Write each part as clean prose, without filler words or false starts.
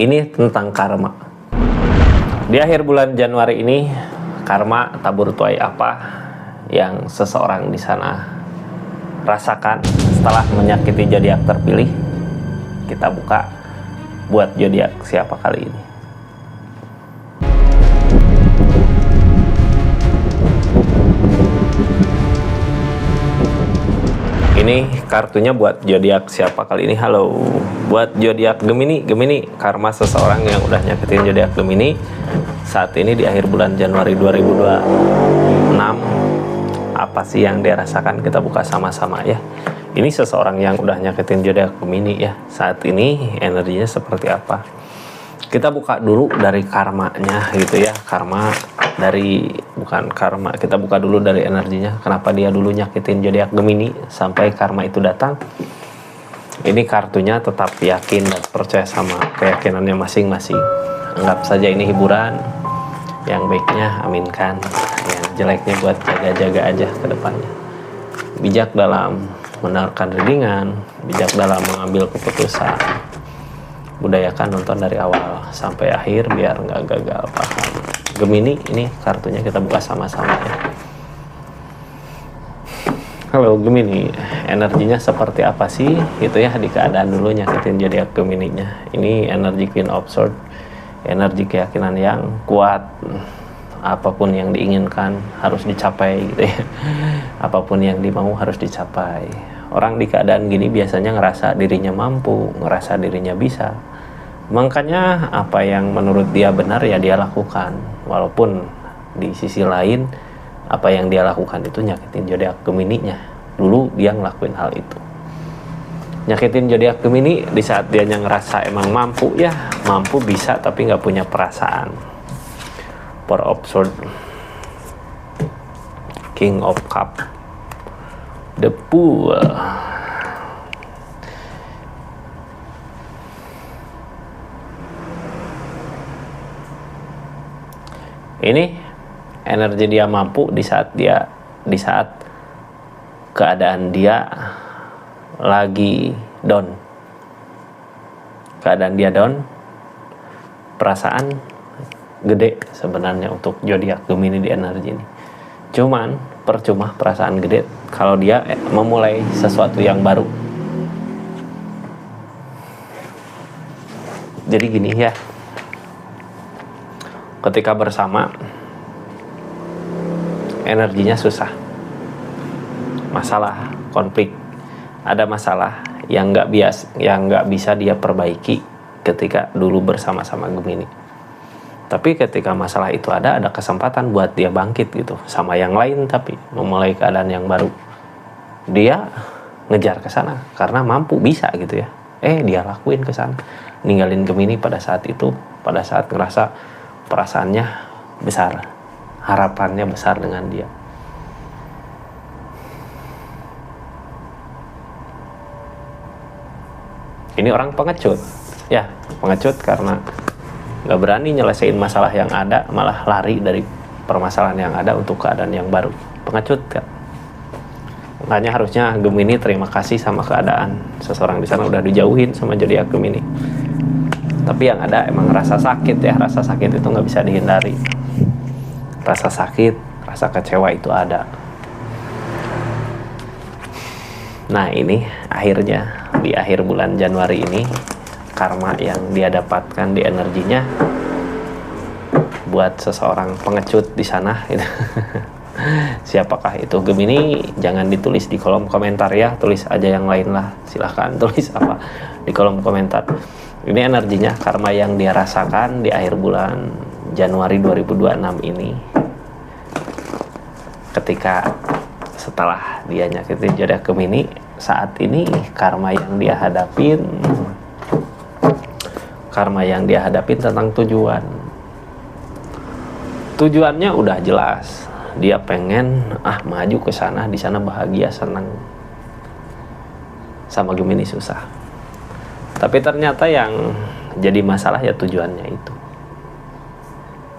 Ini tentang karma. Di akhir bulan Januari ini, karma tabur tuai apa yang seseorang di sana rasakan setelah menyakiti zodiak terpilih? Kita buka buat zodiak siapa kali ini. Ini kartunya buat zodiak siapa kali ini? Halo, buat zodiak Gemini. Gemini, karma seseorang yang udah nyakitin zodiak Gemini saat ini di akhir bulan Januari 2026. Apa sih yang dia rasakan? Kita buka sama-sama ya. Ini seseorang yang udah nyakitin zodiak Gemini ya. Saat ini energinya seperti apa? Kita buka dulu dari karmanya gitu ya. Karma dari, bukan karma, kita buka dulu dari energinya. Kenapa dia dulu nyakitin zodiak Gemini sampai karma itu datang? Ini kartunya tetap yakin dan percaya sama keyakinannya masing-masing. Anggap saja ini hiburan. Yang baiknya aminkan, yang jeleknya buat jaga-jaga aja ke depannya. Bijak dalam menawarkan readingan, bijak dalam mengambil keputusan. Budayakan nonton dari awal sampai akhir biar nggak gagal paham. Gemini, ini kartunya kita buka sama-sama ya. Halo Gemini, energinya seperti apa sih? Itu ya di keadaan dulu nyakitin zodiak Gemininya. Ini energi Queen of Swords, energi keyakinan yang kuat. Apapun yang diinginkan harus dicapai gitu ya. Apapun yang dimau harus dicapai. Orang di keadaan gini biasanya ngerasa dirinya mampu, ngerasa dirinya bisa. Makanya apa yang menurut dia benar ya dia lakukan. Walaupun di sisi lain apa yang dia lakukan itu nyakitin zodiak Gemininya. Dulu dia ngelakuin hal itu. Nyakitin zodiak Gemini di saat dia ngerasa emang mampu ya, mampu bisa tapi nggak punya perasaan. Four of Swords, King of Cup, The Fool. Ini energi dia mampu di saat keadaan dia lagi down. Keadaan dia down, perasaan gede sebenarnya untuk zodiak Gemini di energi ini. Cuman percuma perasaan gede kalau dia memulai sesuatu yang baru. Jadi gini ya, ketika bersama energinya susah, masalah, konflik, ada masalah yang nggak bisa dia perbaiki ketika dulu bersama-sama Gemini. Tapi ketika masalah itu ada kesempatan buat dia bangkit gitu sama yang lain, tapi memulai keadaan yang baru. Dia ngejar ke sana karena mampu, bisa gitu ya. Dia lakuin ke sana, ninggalin Gemini pada saat itu, pada saat ngerasa perasaannya besar, harapannya besar dengan dia. Ini orang pengecut ya, pengecut karena nggak berani nyelesain masalah yang ada, malah lari dari permasalahan yang ada untuk keadaan yang baru. Pengecut kan. Makanya harusnya Gemini terima kasih sama keadaan. Seseorang di sana udah dijauhin sama zodiak Gemini. Tapi yang ada emang rasa sakit ya. Rasa sakit itu nggak bisa dihindari. Rasa sakit, rasa kecewa itu ada. Nah ini akhirnya di akhir bulan Januari ini, karma yang dia dapatkan di energinya buat seseorang pengecut di sana gitu. Siapakah itu Gemini? Jangan ditulis di kolom komentar ya, tulis aja yang lain lah, silahkan tulis apa di kolom komentar. Ini energinya, karma yang dia rasakan di akhir bulan Januari 2026 ini, ketika setelah dia nyakitin zodiak Gemini, saat ini karma yang dia hadapin tentang tujuan. Tujuannya udah jelas, dia pengen maju ke sana, di sana bahagia, senang. Sama Gemini susah. Tapi ternyata yang jadi masalah ya tujuannya itu.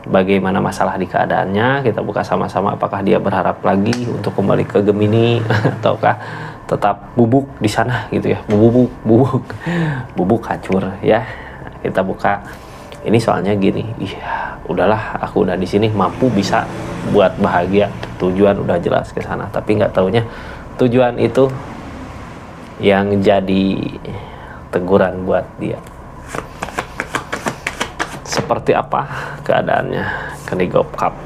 Bagaimana masalah di keadaannya, kita buka sama-sama. Apakah dia berharap lagi untuk kembali ke Gemini ataukah tetap bubuk di sana gitu ya, bubuk hancur ya. kita buka. Ini soalnya gini, udahlah aku udah di sini mampu bisa buat bahagia, tujuan udah jelas ke sana, tapi nggak taunya tujuan itu yang jadi teguran buat dia. Seperti apa keadaannya Knigop Cup?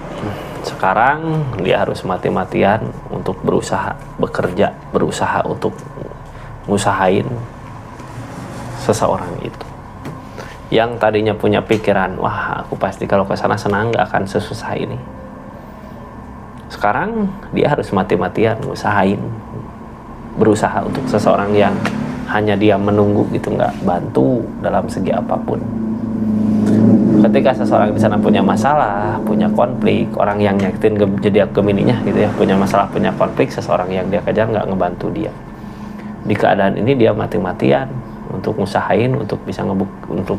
Sekarang dia harus mati-matian untuk berusaha bekerja, berusaha untuk ngusahain seseorang itu. Yang tadinya punya pikiran, wah aku pasti kalau ke sana senang, nggak akan sesusah ini. Sekarang dia harus mati-matian ngusahain, berusaha untuk seseorang yang hanya dia menunggu gitu, nggak bantu dalam segi apapun. Ketika seseorang di sana punya masalah, punya konflik, orang yang nyakitin zodiak Gemininya gitu ya, punya masalah, punya konflik, seseorang yang dia kejar nggak ngebantu dia. Di keadaan ini dia mati-matian untuk ngusahain, untuk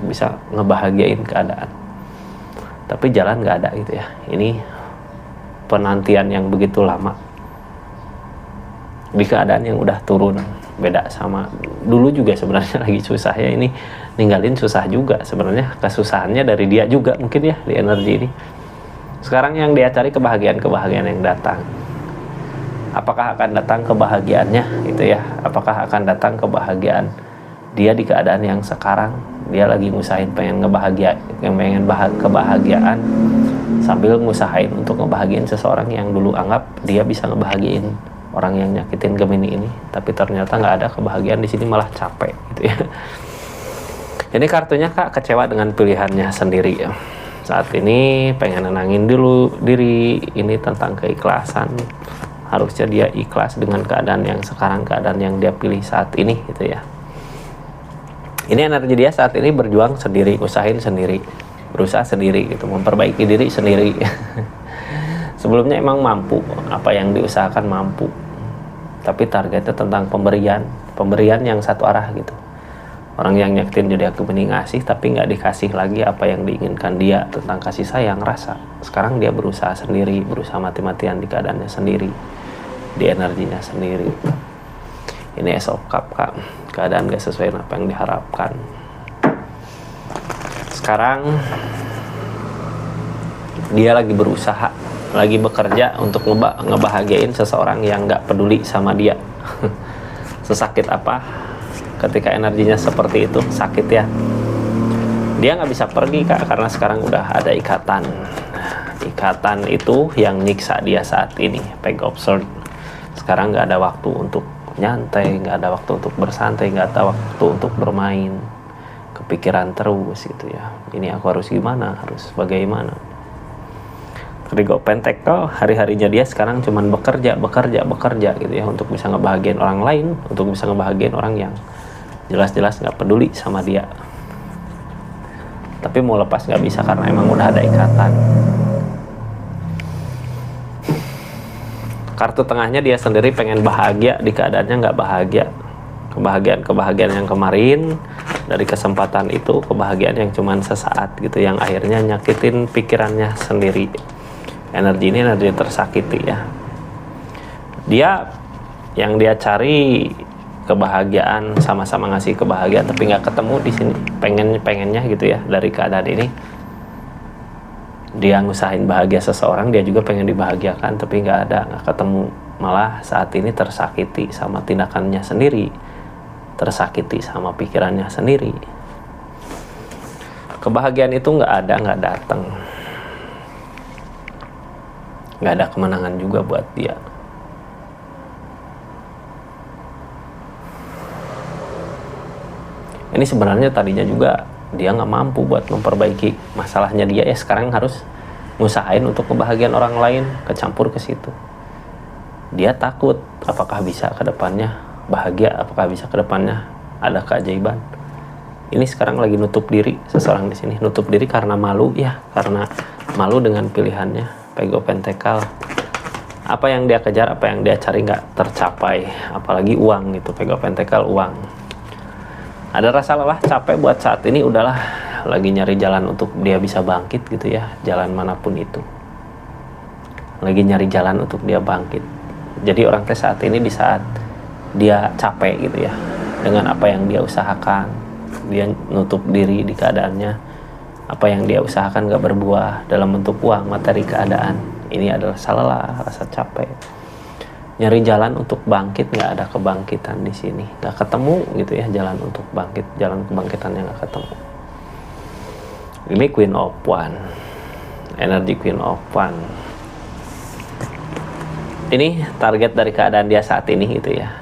bisa ngebahagiain keadaan. Tapi jalan nggak ada gitu ya. Ini penantian yang begitu lama di keadaan yang udah turun, beda sama dulu juga sebenarnya lagi susah ya. Ini ninggalin susah juga sebenarnya, kesusahannya dari dia juga mungkin ya, di energi ini. Sekarang yang dia cari kebahagiaan yang datang. Apakah akan datang kebahagiaannya gitu ya? Apakah akan datang kebahagiaan dia di keadaan yang sekarang dia lagi ngusahain pengen kebahagiaan sambil ngusahain untuk ngebahagiain seseorang yang dulu anggap dia bisa ngebahagiain orang yang nyakitin Gemini ini, tapi ternyata nggak ada kebahagiaan di sini, malah capek gitu ya. Ini kartunya Kak kecewa dengan pilihannya sendiri ya. Saat ini pengen nenangin dulu diri, ini tentang keikhlasan. Harusnya dia ikhlas dengan keadaan yang sekarang, keadaan yang dia pilih saat ini gitu ya. Ini energi dia saat ini berjuang sendiri, usahain sendiri, berusaha sendiri gitu, memperbaiki diri sendiri. Sebelumnya emang mampu, apa yang diusahakan mampu, tapi targetnya tentang pemberian yang satu arah gitu. Orang yang nyakitin zodiak Gemini ngasih tapi nggak dikasih lagi apa yang diinginkan dia tentang kasih sayang, rasa. Sekarang dia berusaha sendiri, berusaha mati-matian di keadaannya sendiri, di energinya sendiri. Ini Ace of Cup Kak, keadaan gak sesuai dengan apa yang diharapkan. Sekarang dia lagi berusaha, lagi bekerja untuk ngebahagiain seseorang yang gak peduli sama dia. Sesakit apa ketika energinya seperti itu, sakit ya. Dia gak bisa pergi Kak, karena sekarang udah ada ikatan. Ikatan itu yang nyiksa dia saat ini, Page of Swords. Sekarang gak ada waktu untuk nyantai, nggak ada waktu untuk bersantai, nggak ada waktu untuk bermain, kepikiran terus gitu ya. Ini aku harus gimana, harus bagaimana. Three of Pentacles, hari-harinya dia sekarang cuman bekerja gitu ya, untuk bisa ngebahagiain orang lain, untuk bisa ngebahagiain orang yang jelas-jelas nggak peduli sama dia. Tapi mau lepas nggak bisa karena emang udah ada ikatan. Kartu tengahnya dia sendiri pengen bahagia di keadaannya nggak bahagia. Kebahagiaan yang kemarin, dari kesempatan itu, kebahagiaan yang cuman sesaat gitu, yang akhirnya nyakitin pikirannya sendiri. Energi ini energi tersakiti ya. Dia yang dia cari kebahagiaan, sama-sama ngasih kebahagiaan, tapi nggak ketemu di sini. Pengennya gitu ya, dari keadaan ini. Dia ngusahain bahagia seseorang, dia juga pengen dibahagiakan, tapi nggak ketemu. Malah saat ini tersakiti sama tindakannya sendiri, tersakiti sama pikirannya sendiri. Kebahagiaan itu nggak datang, nggak ada kemenangan juga buat dia. Ini sebenarnya tadinya juga dia nggak mampu buat memperbaiki masalahnya dia ya, sekarang harus ngusahain untuk kebahagiaan orang lain, kecampur ke situ. Dia takut apakah bisa ke depannya bahagia, apakah bisa ke depannya ada keajaiban. Ini sekarang lagi nutup diri seseorang di sini, nutup diri karena malu ya, karena malu dengan pilihannya. Page of Pentacles, apa yang dia kejar, apa yang dia cari nggak tercapai, apalagi uang gitu. Page of Pentacles, uang. Ada rasa lelah, capek buat saat ini, udahlah lagi nyari jalan untuk dia bisa bangkit gitu ya, jalan manapun itu. Lagi nyari jalan untuk dia bangkit. Jadi orang teh saat ini di saat dia capek gitu ya, dengan apa yang dia usahakan, dia nutup diri di keadaannya. Apa yang dia usahakan gak berbuah dalam bentuk uang, materi, keadaan. Ini adalah lelah, rasa capek. Nyari jalan untuk bangkit, nggak ada kebangkitan di sini, nggak ketemu gitu ya jalan untuk bangkit, jalan kebangkitannya nggak ketemu. Ini Queen of Wands, energi Queen of Wands. Ini target dari keadaan dia saat ini gitu ya.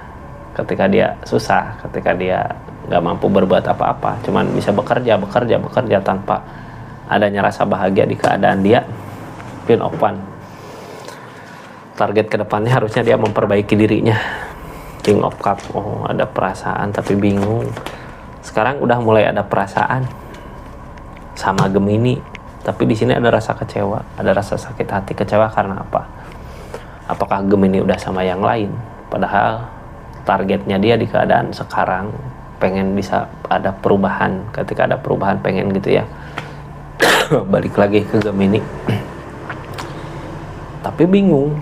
Ketika dia susah, ketika dia nggak mampu berbuat apa-apa, cuman bisa bekerja tanpa adanya rasa bahagia di keadaan dia. Queen of Wands. Target kedepannya harusnya dia memperbaiki dirinya. King of Cup, oh ada perasaan tapi bingung. Sekarang udah mulai ada perasaan sama Gemini, tapi di sini ada rasa kecewa, ada rasa sakit hati. Kecewa karena apa? Apakah Gemini udah sama yang lain? Padahal targetnya dia di keadaan sekarang pengen bisa ada perubahan. Ketika ada perubahan pengen gitu ya balik lagi ke Gemini. Tapi bingung,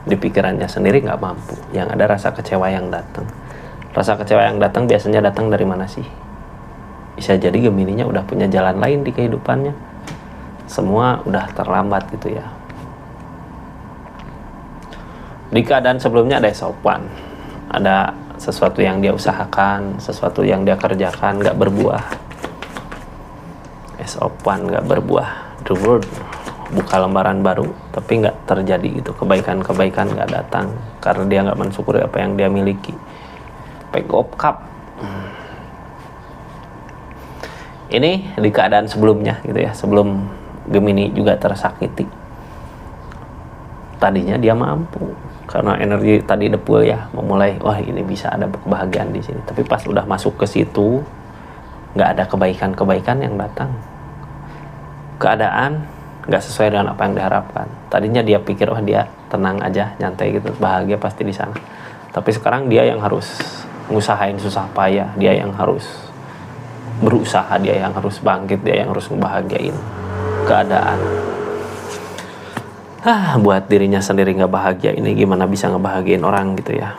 di pikirannya sendiri nggak mampu. Yang ada rasa kecewa yang datang. Rasa kecewa yang datang biasanya datang dari mana sih? Bisa jadi Gemininya udah punya jalan lain di kehidupannya. Semua udah terlambat gitu ya. Di keadaan sebelumnya ada Ace of Wands. Ada sesuatu yang dia usahakan, sesuatu yang dia kerjakan nggak berbuah. Ace of Wands nggak berbuah. The World, buka lembaran baru tapi nggak terjadi gitu, kebaikan nggak datang karena dia nggak mensyukuri apa yang dia miliki. Page of Cup, ini di keadaan sebelumnya gitu ya, sebelum Gemini juga tersakiti. Tadinya dia mampu karena energi tadi depul ya, memulai wah ini bisa ada kebahagiaan di sini, tapi pas udah masuk ke situ nggak ada kebaikan yang datang. Keadaan nggak sesuai dengan apa yang diharapkan. Tadinya dia pikir wah dia tenang aja, nyantai gitu, bahagia pasti di sana. Tapi sekarang dia yang harus ngusahain susah payah, dia yang harus berusaha, dia yang harus bangkit, dia yang harus ngebahagiain keadaan. Buat dirinya sendiri nggak bahagia, ini gimana bisa ngebahagiain orang gitu ya.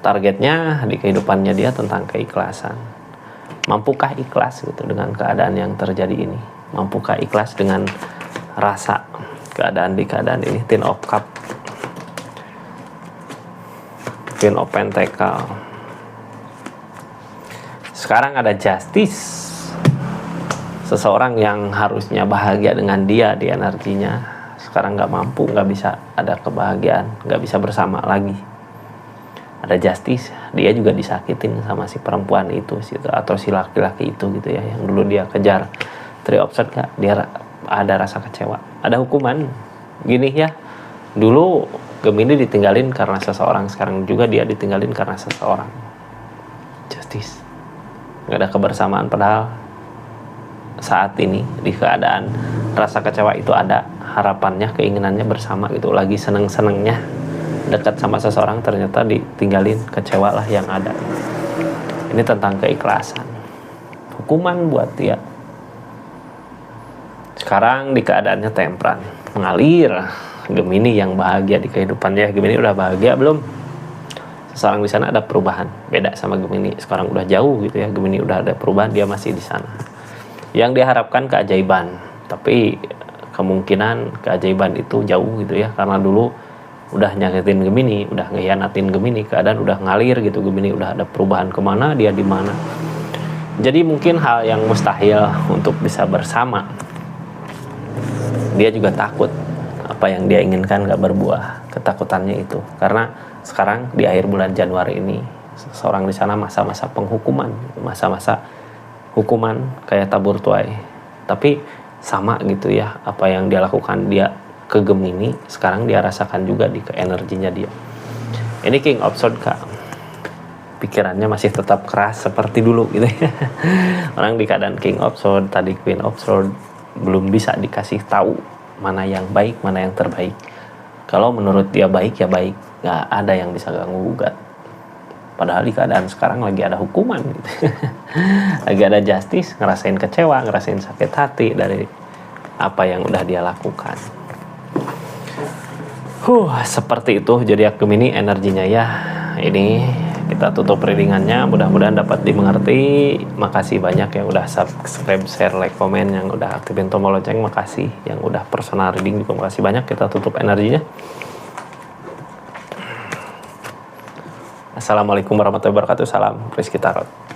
Targetnya di kehidupannya dia tentang keikhlasan. Mampukah ikhlas gitu dengan keadaan yang terjadi ini? Mampukah ikhlas dengan rasa keadaan di keadaan ini? Ten of Cup, Queen of Pentacle. Sekarang ada Justice. Seseorang yang harusnya bahagia dengan dia di energinya, sekarang nggak mampu, nggak bisa ada kebahagiaan, nggak bisa bersama lagi. Ada Justice, dia juga disakitin sama si perempuan itu atau si laki-laki itu gitu ya, yang dulu dia kejar. Three of Swords, dia ada rasa kecewa, ada hukuman gini ya. Dulu Gemini ditinggalin karena seseorang, sekarang juga dia ditinggalin karena seseorang. Justice, nggak ada kebersamaan, padahal saat ini di keadaan rasa kecewa itu ada, harapannya, keinginannya bersama gitu, lagi seneng-senengnya dekat sama seseorang, ternyata ditinggalin, kecewa lah yang ada. Ini tentang keikhlasan, hukuman buat dia. Sekarang di keadaannya Temperance, mengalir. Gemini yang bahagia di kehidupannya. Gemini udah bahagia belum? Seseorang di sana ada perubahan, beda sama Gemini. Sekarang udah jauh gitu ya. Gemini udah ada perubahan, dia masih di sana. Yang diharapkan keajaiban, tapi kemungkinan keajaiban itu jauh gitu ya, karena dulu udah nyakitin Gemini, udah ngehianatin Gemini, keadaan udah ngalir gitu. Gemini udah ada perubahan, kemana dia di mana. Jadi mungkin hal yang mustahil untuk bisa bersama. Dia juga takut apa yang dia inginkan gak berbuah, ketakutannya itu. Karena sekarang di akhir bulan Januari ini, seseorang di sana masa-masa penghukuman, masa-masa hukuman kayak tabur tuai. Tapi sama gitu ya, apa yang dia lakukan dia ke Gemini, sekarang dia rasakan juga di energinya dia. Ini King of Swords, Kak. Pikirannya masih tetap keras seperti dulu gitu ya. Orang di keadaan King of Swords, tadi Queen of Swords, belum bisa dikasih tahu mana yang baik, mana yang terbaik. Kalau menurut dia baik ya baik, nggak ada yang bisa ganggu gugat. Padahal di keadaan sekarang lagi ada hukuman gitu. Lagi ada Justice, ngerasain kecewa, ngerasain sakit hati dari apa yang udah dia lakukan. Seperti itu zodiak Gemini energinya ya. Ini kita tutup readingannya. Mudah-mudahan dapat dimengerti. Makasih banyak yang udah subscribe, share, like, komen, yang udah aktifin tombol lonceng. Makasih yang udah personal reading juga, makasih banyak. Kita tutup energinya. Assalamualaikum warahmatullahi wabarakatuh. Salam Rizky Tarot.